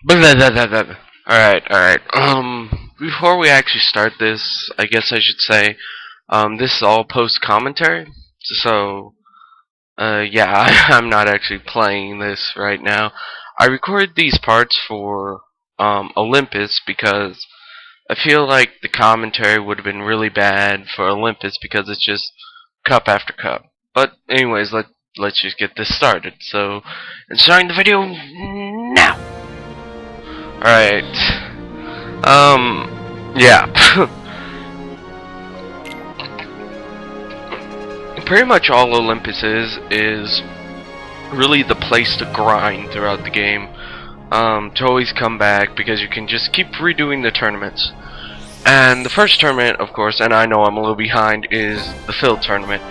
Alright. Before we actually start this, I guess I should say, this is all post-commentary. So, yeah, I'm not actually playing this right now. I recorded these parts for, Olympus because I feel like the commentary would have been really bad for Olympus because it's just cup after cup. But anyways, let's just get this started. So, and starting the video now. Alright. Yeah. Pretty much all Olympus is really the place to grind throughout the game. To always come back because you can just keep redoing the tournaments. And the first tournament, of course, and I know I'm a little behind, is the field tournament.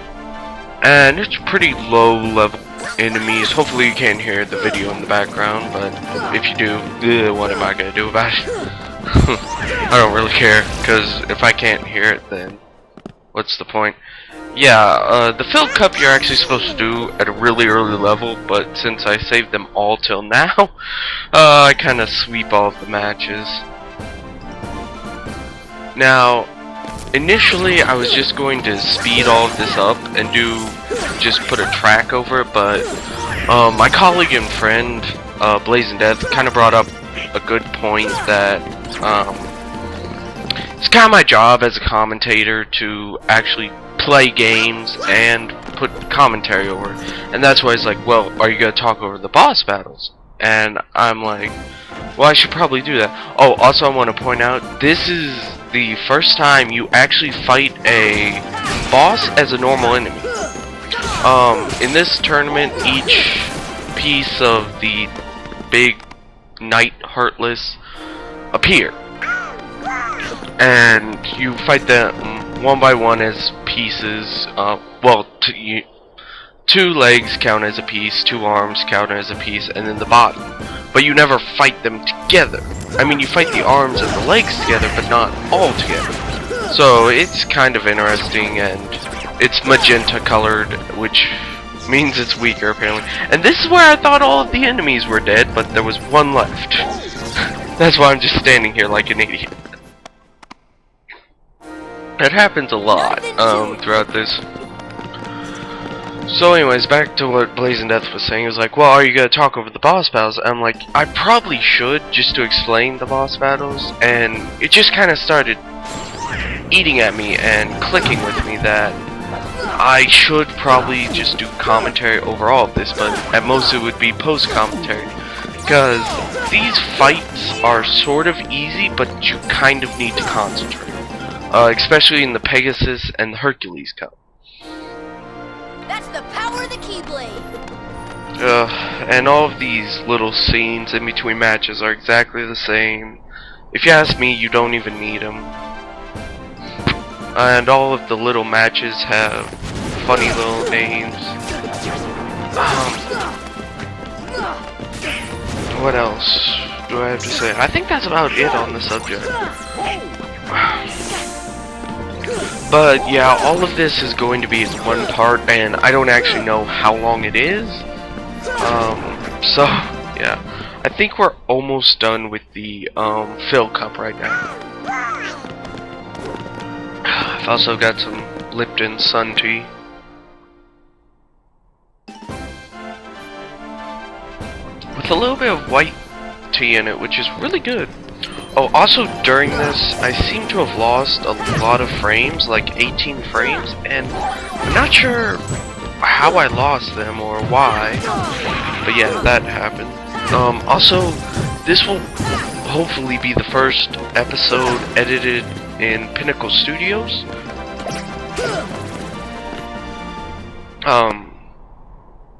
And it's pretty low level enemies. Hopefully you can't hear the video in the background, but if you do, what am I gonna do about it? I don't really care, because if I can't hear it, then what's the point? Yeah, the field cup you're actually supposed to do at a really early level, but since I saved them all till now, I kind of sweep all of the matches. Now, initially I was just going to speed all of this up and just put a track over it, but my colleague and friend, Blazing Death, kind of brought up a good point that it's kind of my job as a commentator to actually play games and put commentary over it. And that's why it's like, well, are you going to talk over the boss battles? And I'm like, well, I should probably do that. Oh, also I want to point out, this is the first time you actually fight a boss as a normal enemy. In this tournament, each piece of the big Knight Heartless appear, and you fight them one by one as pieces. Well, two legs count as a piece, two arms count as a piece, and then the body. But you never fight them together. I mean, you fight the arms and the legs together, but not all together. So it's kind of interesting, and it's magenta colored, which means it's weaker apparently. And this is where I thought all of the enemies were dead, but there was one left. That's why I'm just standing here like an idiot. It happens a lot throughout this. So anyways, back to what Blazing Death was saying. He was like, well, are you going to talk over the boss battles? I'm like, I probably should, just to explain the boss battles. And it just kind of started eating at me and clicking with me that I should probably just do commentary over all of this, but at most it would be post-commentary. Because these fights are sort of easy, but you kind of need to concentrate. Especially in the Pegasus and the Hercules Cup. That's the power of the Keyblade. And all of these little scenes in between matches are exactly the same. If you ask me, you don't even need them. And all of the little matches have funny little names. What else do I have to say? I think that's about it on the subject. But yeah, all of this is going to be in one part, and I don't actually know how long it is. So yeah, I think we're almost done with the fill cup right now. I've also got some Lipton Sun Tea. With a little bit of white tea in it, which is really good. Oh, also during this, I seem to have lost a lot of frames, like 18 frames, and I'm not sure how I lost them or why, but yeah, that happened. Also, this will hopefully be the first episode edited in Pinnacle Studios.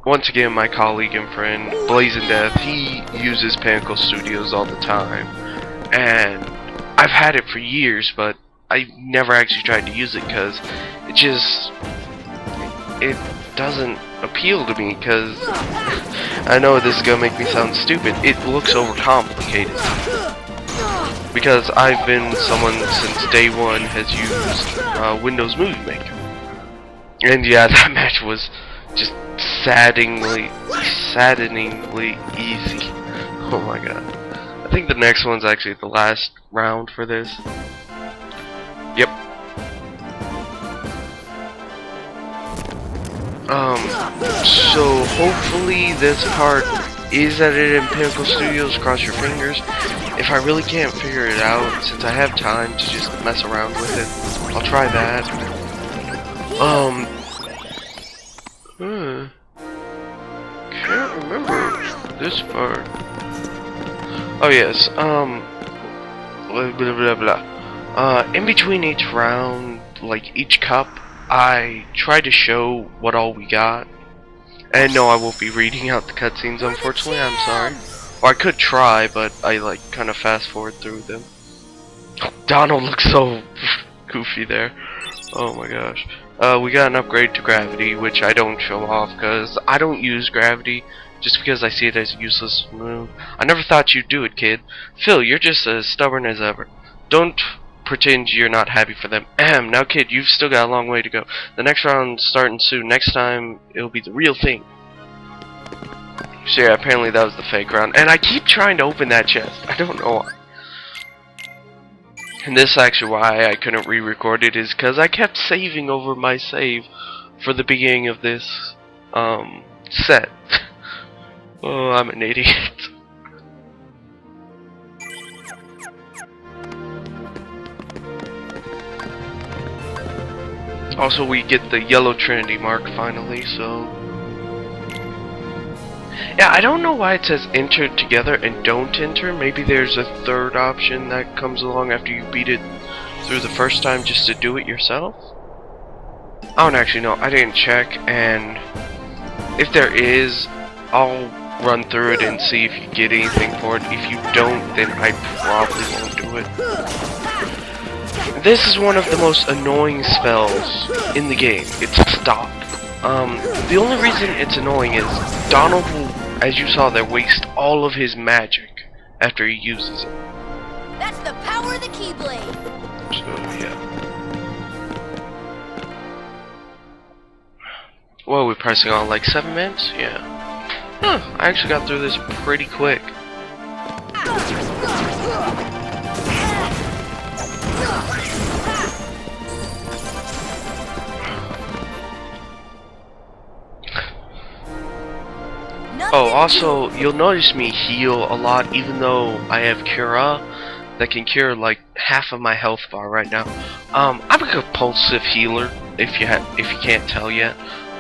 Once again, my colleague and friend, Blazing Death, he uses Pinnacle Studios all the time. And I've had it for years, but I never actually tried to use it because it doesn't appeal to me, because I know this is gonna make me sound stupid. It looks overcomplicated. Because I've been someone since day one has used Windows Movie Maker. And yeah, that match was just saddeningly easy. Oh my god. I think the next one's actually the last round for this. Yep. So hopefully this part is edited in Pinnacle Studios, cross your fingers. If I really can't figure it out, since I have time to just mess around with it, I'll try that. Can't remember this part. Oh yes, blah blah blah. In between each round, like each cup, I try to show what all we got. And no, I won't be reading out the cutscenes, unfortunately, I'm sorry. Or I could try, but I like kind of fast forward through them. Donald looks so goofy there. Oh my gosh. We got an upgrade to gravity, which I don't show off because I don't use gravity, just because I see it as a useless move. I never thought you'd do it, kid. Phil, you're just as stubborn as ever. Don't pretend you're not happy for them. Now kid, you've still got a long way to go. The next round's starting soon. Next time, it'll be the real thing. So yeah, apparently that was the fake round. And I keep trying to open that chest. I don't know why. And this is actually why I couldn't re-record it, is because I kept saving over my save for the beginning of this set. Oh, I'm an idiot. Also, we get the yellow Trinity mark finally, so... Yeah, I don't know why it says enter together and don't enter. Maybe there's a third option that comes along after you beat it through the first time just to do it yourself. I don't actually know. I didn't check, and if there is, I'll run through it and see if you get anything for it. If you don't, then I probably won't do it. This is one of the most annoying spells in the game. It's stop. The only reason it's annoying is Donald will, as you saw there, waste all of his magic after he uses it. That's the power of the Keyblade. So yeah. Whoa, we're pressing on like 7 minutes? Yeah. Huh, I actually got through this pretty quick. Oh, also, you'll notice me heal a lot, even though I have Cura that can cure like half of my health bar right now. I'm a compulsive healer, if you can't tell yet.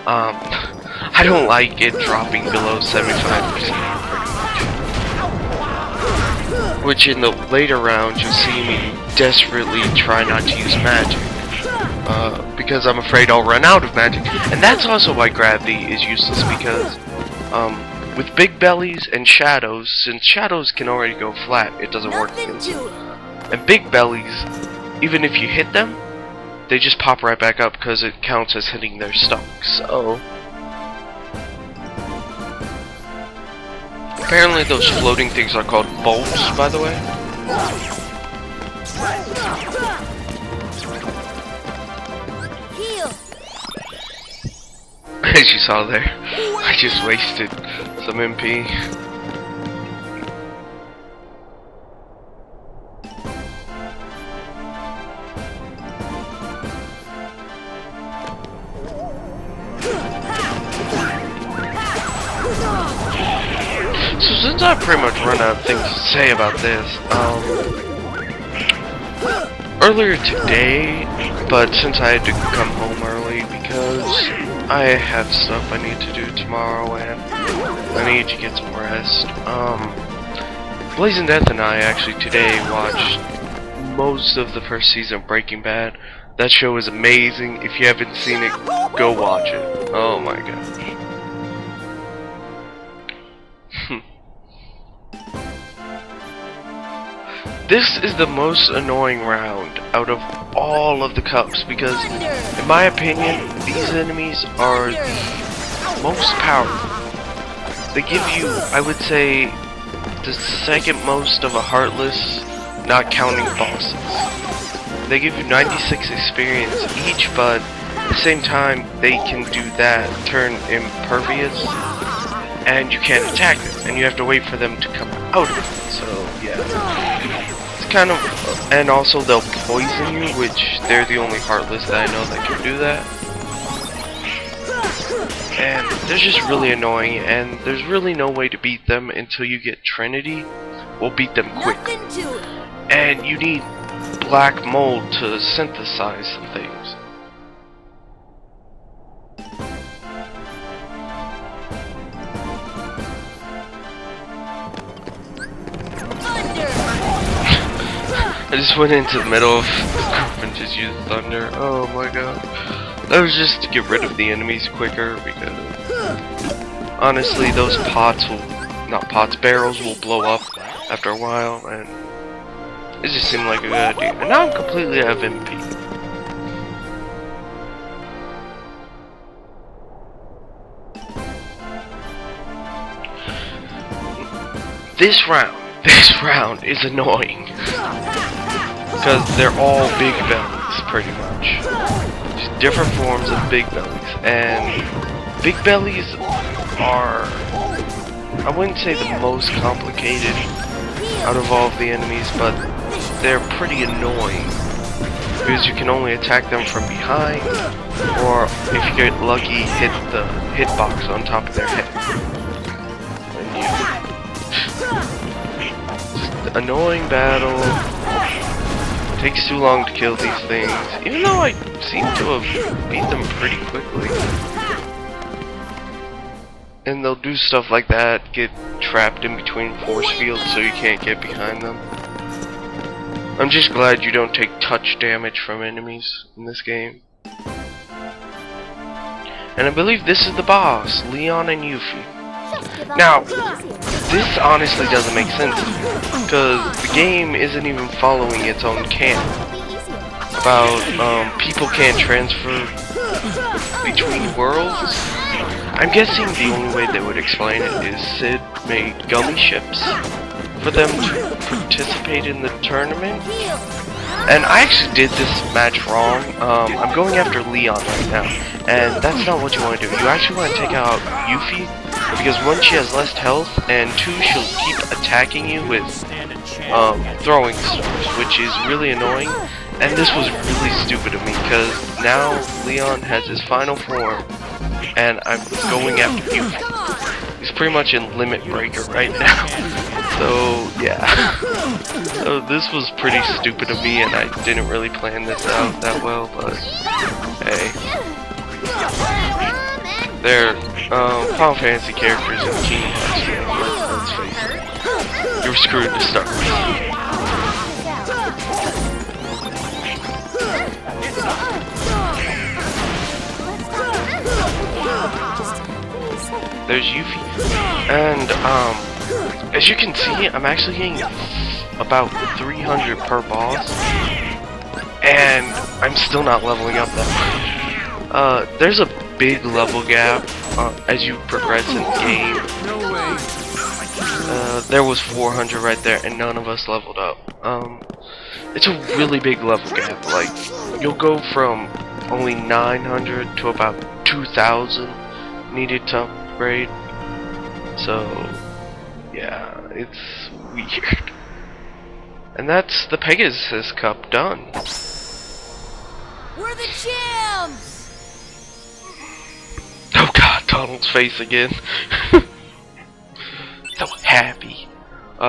I don't like it dropping below 75%, which in the later rounds you'll see me desperately try not to use magic, because I'm afraid I'll run out of magic. And that's also why gravity is useless, because with big bellies and shadows, since shadows can already go flat, it doesn't work against them. And big bellies, even if you hit them, they just pop right back up because it counts as hitting their stomach. So apparently those floating things are called bolts, by the way. Heal. As you saw there, I just wasted some MP. So since I've pretty much run out of things to say about this, earlier today, but since I had to come home early because I have stuff I need to do tomorrow and I need to get some rest, Blazing Death and I actually today watched most of the first season of Breaking Bad. That show is amazing. If you haven't seen it, go watch it. Oh my gosh. This is the most annoying round out of all of the cups because, in my opinion, these enemies are the most powerful. They give you, I would say, the second most of a Heartless, not counting bosses. They give you 96 experience each, but at the same time, they can do that, turn impervious. and you can't attack them, and you have to wait for them to come out of it. So yeah, it's kind of, and also they'll poison you, which they're the only Heartless that I know that can do that. And they're just really annoying, and there's really no way to beat them until you get Trinity. We'll beat them quick. And you need black mold to synthesize some things. I just went into the middle of the group and just used Thunder. Oh my god. That was just to get rid of the enemies quicker, because honestly those barrels will blow up after a while, and it just seemed like a good idea. And now I'm completely out of MP. This round is annoying, because they're all big bellies, pretty much. Just different forms of big bellies, and big bellies are, I wouldn't say the most complicated out of all of the enemies, but they're pretty annoying, because you can only attack them from behind, or if you get lucky, hit the hitbox on top of their head. Just annoying battle. Takes too long to kill these things, even though I seem to have beat them pretty quickly. And they'll do stuff like that, get trapped in between force fields so you can't get behind them. I'm just glad you don't take touch damage from enemies in this game. And I believe this is the boss, Leon and Yuffie. Now, this honestly doesn't make sense to me, because the game isn't even following its own canon about people can't transfer between worlds. I'm guessing the only way they would explain it is Sid made gummy ships for them to participate in the tournament. And I actually did this match wrong. I'm going after Leon right now, and that's not what you want to do. You actually want to take out Yuffie, because one, she has less health, and two, she'll keep attacking you with throwing stars, which is really annoying. And this was really stupid of me, because now Leon has his final form, and I'm going after Yuffie. He's pretty much in Limit Breaker right now. So yeah, so this was pretty stupid of me, and I didn't really plan this out that well, but hey. They're Final Fantasy characters in Kingdom Hearts game, let's face it. You're screwed to start with. There's Yuffie. And as you can see, I'm actually getting about 300 per boss, and I'm still not leveling up that much. There's a big level gap as you progress in the game. There was 400 right there, and none of us leveled up. It's a really big level gap. Like, you'll go from only 900 to about 2,000 needed to upgrade. So yeah, it's weird. And that's the Pegasus Cup done. We're the champs! Oh god, Donald's face again. So happy.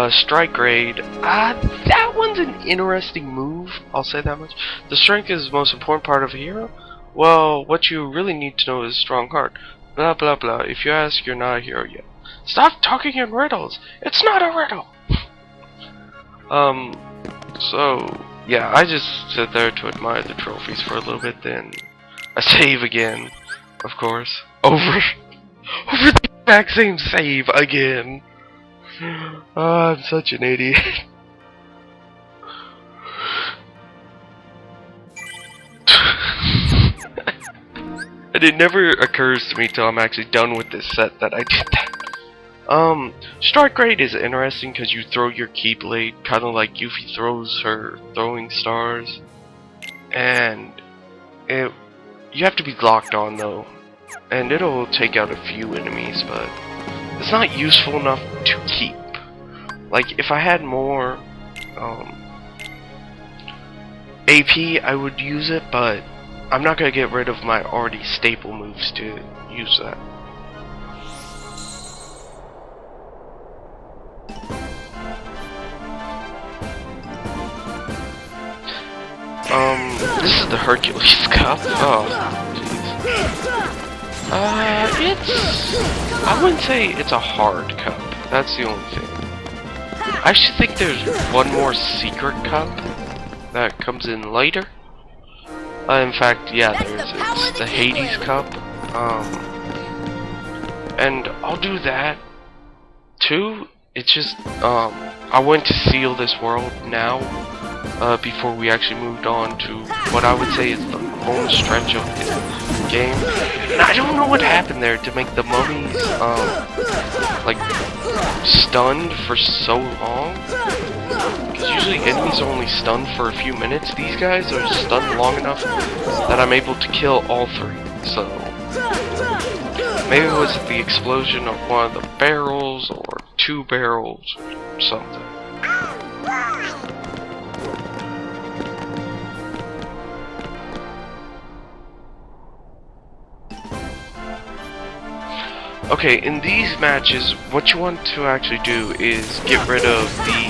Strike Raid. That one's an interesting move, I'll say that much. The strength is the most important part of a hero? Well, what you really need to know is strong heart. Blah blah blah. If you ask, you're not a hero yet. Stop talking in riddles! It's not a riddle! So, yeah, I just sit there to admire the trophies for a little bit, then I save again, of course. Over the exact same save again! Oh, I'm such an idiot. And it never occurs to me till I'm actually done with this set that I did that. Strike Raid is interesting because you throw your Keyblade, kind of like Yuffie throws her throwing stars. And you have to be locked on though. And it'll take out a few enemies, but it's not useful enough to keep. Like, if I had more AP, I would use it, but I'm not gonna get rid of my already staple moves to use that. This is the Hercules Cup. Oh, jeez. I wouldn't say it's a hard cup. That's the only thing. I actually think there's one more secret cup that comes in later. In fact, yeah, it's the Hades Cup. And I'll do that too. It's just, I want to seal this world now, before we actually moved on to what I would say is the home stretch of the game. And I don't know what happened there to make the mummies, like, stunned for so long. Because usually enemies are only stunned for a few minutes. These guys are stunned long enough that I'm able to kill all three. So, maybe it was the explosion of one of the barrels, or 2 barrels, or something. Okay, in these matches, what you want to actually do is get rid of the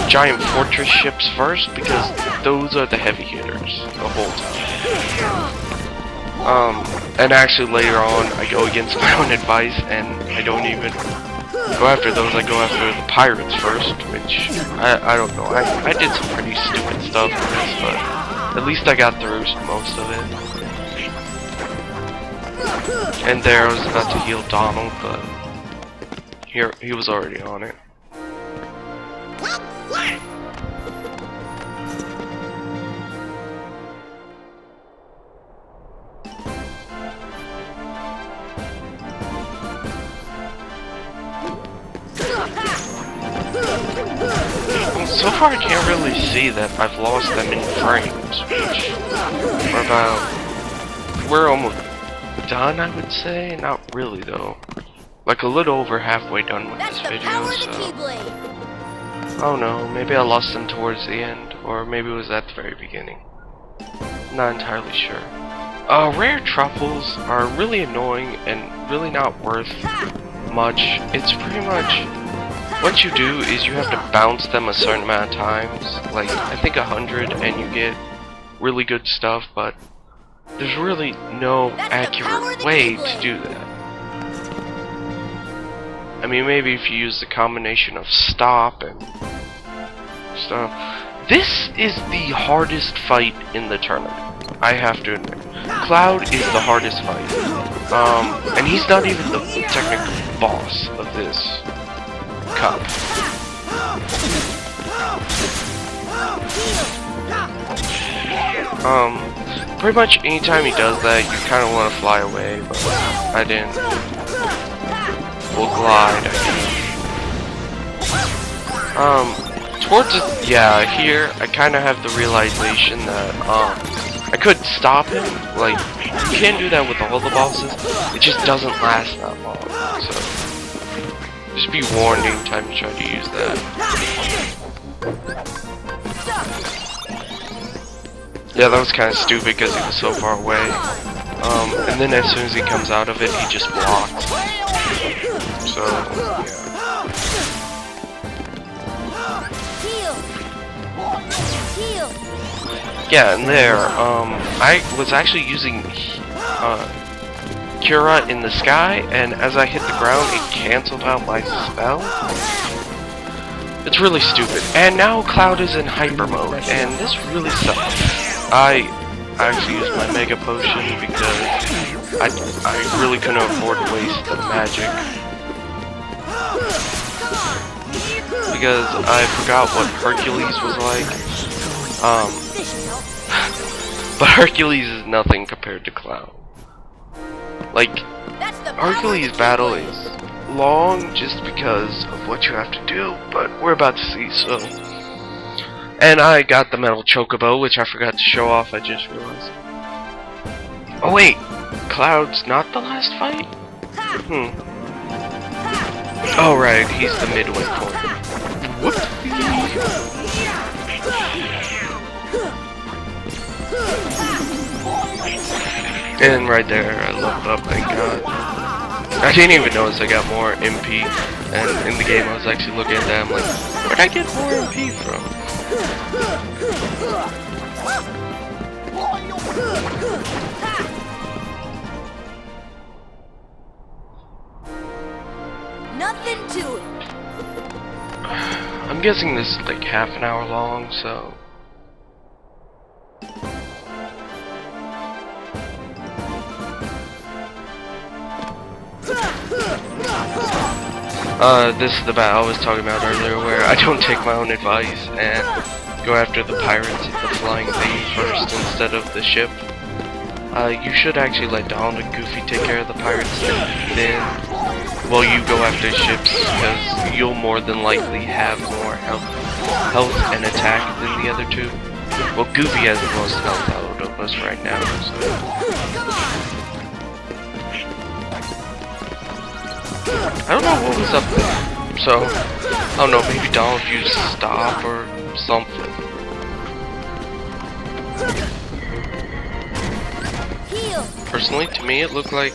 giant fortress ships first, because those are the heavy hitters the whole time. And actually later on, I go against my own advice, and I don't even go after those. I go after the pirates first, which, I don't know. I did some pretty stupid stuff with this, but at least I got through most of it. And there, I was about to heal Donald, but he was already on it. Well, so far I can't really see that I've lost them in frames, which we're almost done, I would say. Not really though. Like a little over halfway done with this video, so oh no, maybe I lost them towards the end, or maybe it was at the very beginning. Not entirely sure. Rare truffles are really annoying and really not worth much. It's pretty much what you do is you have to bounce them a certain amount of times, like I think 100, and you get really good stuff, but there's really no accurate way to do that. I mean, maybe if you use the combination of stop and stuff. This is the hardest fight in the tournament, I have to admit. Cloud is the hardest fight. And he's not even the technical boss of this cup. Pretty much anytime he does that, you kind of want to fly away, but I didn't. We'll glide, towards the, here, I kind of have the realization that, I could stop him. Like, you can't do that with all the bosses, it just doesn't last that long, so just be warned anytime you try to use that. Yeah, that was kind of stupid because he was so far away. And then as soon as he comes out of it, he just blocks. So, yeah, and there, I was actually using Cura in the sky, and as I hit the ground, it canceled out my spell. It's really stupid. And now Cloud is in hyper mode, and this really sucks. I actually used my Mega Potion because I really couldn't afford to waste the magic. Because I forgot what Hercules was like. But Hercules is nothing compared to Cloud. Like, Hercules' battle is long just because of what you have to do, but we're about to see, so. And I got the metal Chocobo, which I forgot to show off, I just realized. Oh wait, Cloud's not the last fight? Oh right, he's the midway point. Whoop. And right there, I leveled up, thank God. I didn't even notice I got more MP, and in the game I was actually looking at that, I'm like, where'd I get more MP from? Nothing to it. I'm guessing this is like half an hour long, so... this is the battle I was talking about earlier, where I don't take my own advice and go after the pirates and the flying thing first instead of the ship. You should actually let Donald and Goofy take care of the pirates, and then, well, you go after ships, because you'll more than likely have more health and attack than the other two. Well, Goofy has the most health out of us right now, so... I don't know what was up there, so I don't know, maybe Donald used stop or something. Personally, to me, it looked like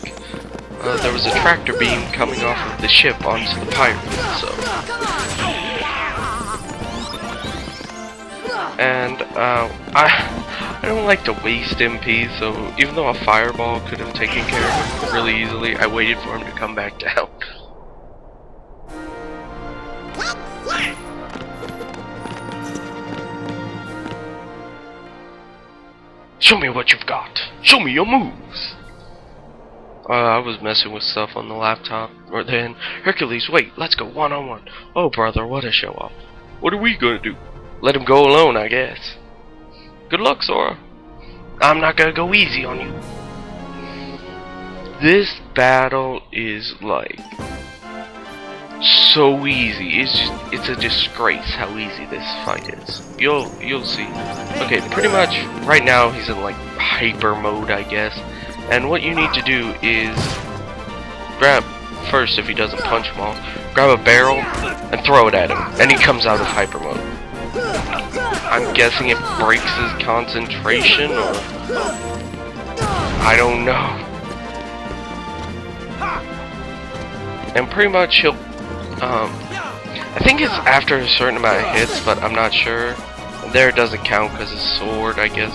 there was a tractor beam coming off of the ship onto the pirates, so... And, I don't like to waste MP, so even though a fireball could have taken care of him really easily, I waited for him to come back down. Show me what you've got! Show me your moves! I was messing with stuff on the laptop, or then, Hercules, wait, let's go one-on-one. Oh brother, what a show-off. What are we gonna do? Let him go alone, I guess. Good luck, Sora. I'm not gonna go easy on you. This battle is like so easy. It's a disgrace how easy this fight is. You'll see. Okay, pretty much right now he's in like hyper mode, I guess. And what you need to do is grab first, if he doesn't punch him all, grab a barrel and throw it at him, and he comes out of hyper mode. I'm guessing it breaks his concentration, or I don't know. And pretty much he'll, I think it's after a certain amount of hits, but I'm not sure. There it doesn't count because his sword, I guess,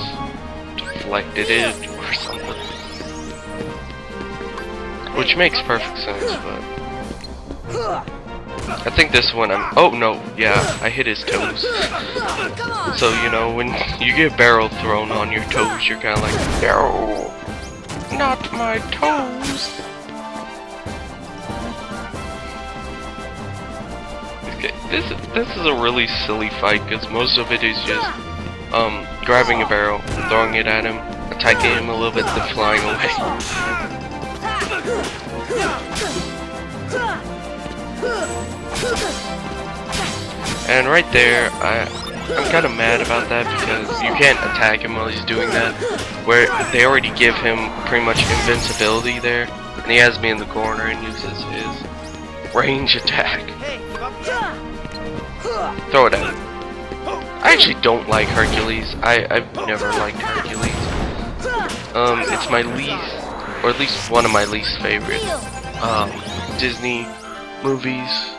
deflected it or something. Which makes perfect sense, but I think this one oh no, yeah, I hit his toes. So, you know, when you get barrel thrown on your toes, you're kinda like, no, not my toes. Okay, this is a really silly fight, because most of it is just grabbing a barrel, throwing it at him, attacking him a little bit, then flying away. And right there, I'm kind of mad about that, because you can't attack him while he's doing that, where they already give him pretty much invincibility there, and he has me in the corner and uses his range attack. Throw it at him. I actually don't like Hercules. I've never liked Hercules. It's my least, or at least one of my least favorite Disney movies,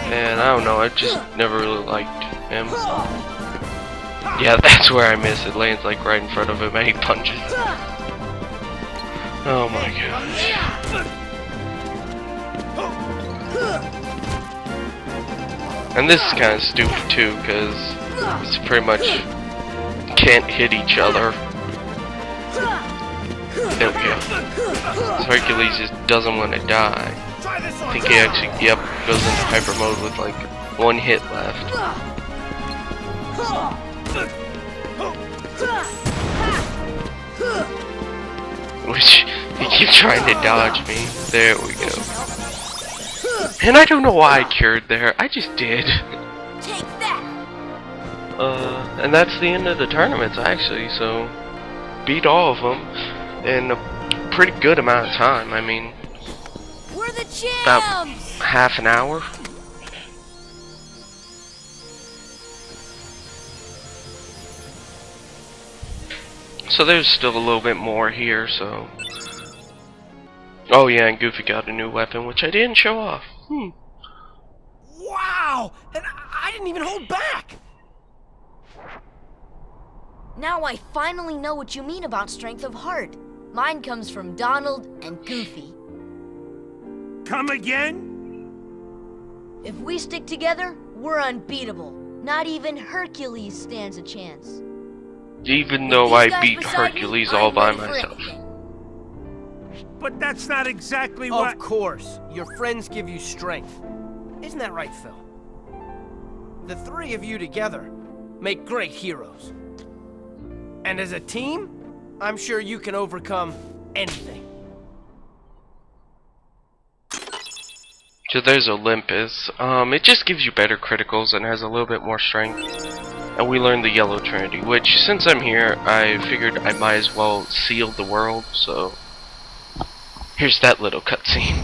and I don't know, I just never really liked him. Yeah, that's where I miss it. Lands like right in front of him and he punches. Oh my gosh. And this is kind of stupid too, because it's pretty much can't hit each other. There we go. Hercules just doesn't want to die. I think he actually, yep, goes into hyper mode with like one hit left. Which, he keeps trying to dodge me. There we go. And I don't know why I cured there, I just did. Take that. And that's the end of the tournaments actually, so beat all of them in a pretty good amount of time. I mean, We're the about champs! half an hour. So there's still a little bit more here, so... Oh yeah, and Goofy got a new weapon, which I didn't show off. Wow! And I didn't even hold back! Now I finally know what you mean about strength of heart. Mine comes from Donald and Goofy. Come again? If we stick together, we're unbeatable. Not even Hercules stands a chance. Even With though these I guys beat beside me, Hercules I'm all by ready for myself. anything. But that's not exactly what... Of course. Your friends give you strength. Isn't that right, Phil? The three of you together make great heroes. And as a team, I'm sure you can overcome anything. So there's Olympus. It just gives you better criticals and has a little bit more strength. And we learned the Yellow Trinity, which, since I'm here, I figured I might as well seal the world, so... Here's that little cutscene.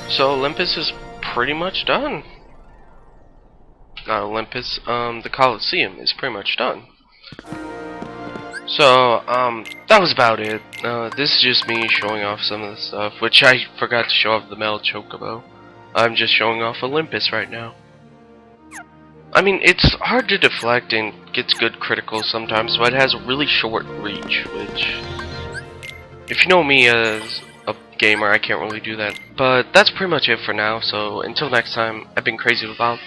So Olympus is pretty much done. Not Olympus, the Coliseum is pretty much done. So, that was about it. This is just me showing off some of the stuff, which I forgot to show off the Metal Chocobo. I'm just showing off Olympus right now. I mean, it's hard to deflect and gets good criticals sometimes, but it has a really short reach, which... If you know me as a gamer, I can't really do that. But that's pretty much it for now, so until next time, I've been Crazy with Bob.